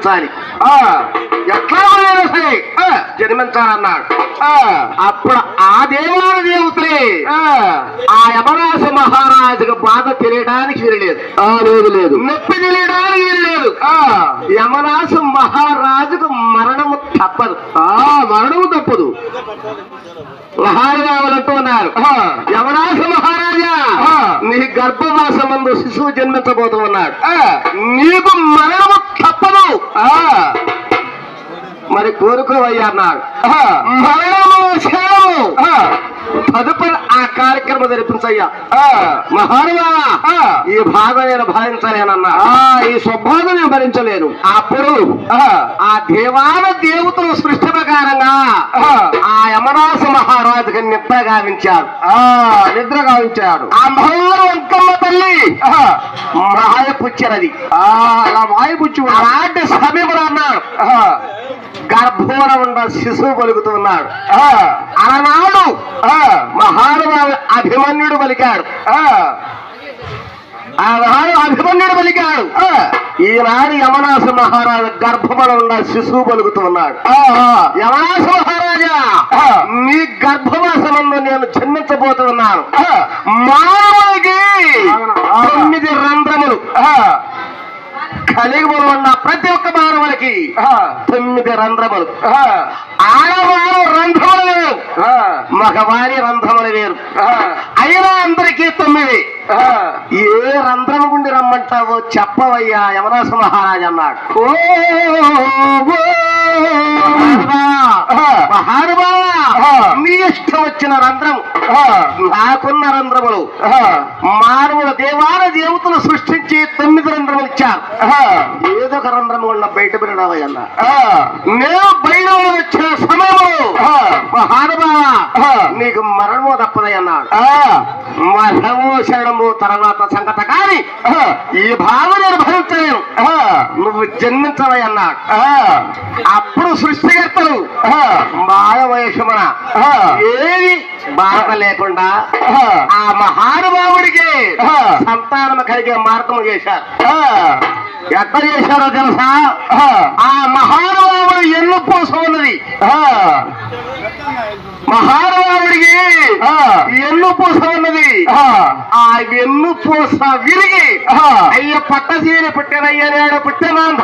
జన్మించాలి, ఎట్లా సరే జన్మించాలన్నాడు. అప్పుడు ఆ దేవాల దేవతలే ఆ యమరాజ మహారాజుకు బాధ తెలియడానికి వీరలేదు, లేదు నొప్పి తెలియడానికి వీరలేదు. యమరాజు మహారాజుకు మరణము తప్పదు, మరణము తప్పదు. మహారాజులంటూ ఉన్నారు, యమరాజు మహారాజా నీ గర్భవాసమందు శిశువు జన్మించబోతూ ఉన్నాడు, నీకు మరణము తప్పదు, మరి కోరుకోవయ్యా అన్నాడు. మరణము క్షణము తదుపరి ఆ కార్యక్రమం జరిపించయ్యా. మహానుభావా ఈ బాధ నేను భరించలేనన్నా, ఈ స్వబాధ నేను భరించలేను. అప్పుడు ఆ దేవాల దేవతలు సృష్టి ప్రకారంగా ఆ యమరాజు మహారాజుకి నిద్ర గావించాడు. ఆ మహోరు అంకమ్మ తల్లి మాయపుచ్చినది, అలా మాయపుచ్చి అలాంటి సమయంలో అన్నాడు గర్భంలో ఉన్న శిశువు పలుకుతున్నాడు. అలనాడు మహానుభావుడు అభిమన్యుడు పలికాడు, అభిమన్యుడు పలికాడు. ఈనాడు యమనాస మహారాజు గర్భంలో ఉన్న శిశువు పలుకుతున్నాడు. యమనాస మహారాజా నీ గర్భవాసంలో నేను జన్మించబోతున్నాను. మానవుడికి 9 రంధ్రములు, కలిగులు ఉన్న ప్రతి ఒక్క మానవులకి 9 రంధ్రములు. ఆడవారు రంధ్రములు వేరు, మగవారి రంధ్రములు వేరు, అయినా అందరికీ 9. ఏ రంధ్రము గుండి రమ్మంటావో చెప్పవయ్యా యమరాజ మహారాజు అన్నాడు. మహానుభావా నీ ఇష్టం వచ్చిన రంధ్రము, నాకున్న రంధ్రములు మానవుల దేవాల దేవతలు సృష్టించి 9 రంధ్రములు ఇచ్చారు. ఏదో ఒక రంధ్రము వల్ల బయట పెరడవయ్యన్నా. నేను బయట వచ్చిన సమయంలో మహానుభావా నీకు మరణము తప్పదయ్యన్నాడు. మరణము శరణము తర్వాత సంగత కానీ ఈ భావం నేను భరించలేను, నువ్వు జన్మించవయ్యన్నాడు. అప్పుడు సృష్టికర్తలు మానవయషమున ఏది బాధ లేకుండా ఆ మహానుభావుడికి సంతానం కలిగే మార్గం చేశారు. ఎట్లా చేశారో తెలుసా? ఆ మహానుభావుడు ఎన్ను పూస ఉన్నది, మహానుభావుడికి ఎన్ను పూస ఉన్నది. ఆ ఎన్ను పూస విరిగి అయ్య పట్టసీని పుట్టినయ్య నేడు పుట్టినాను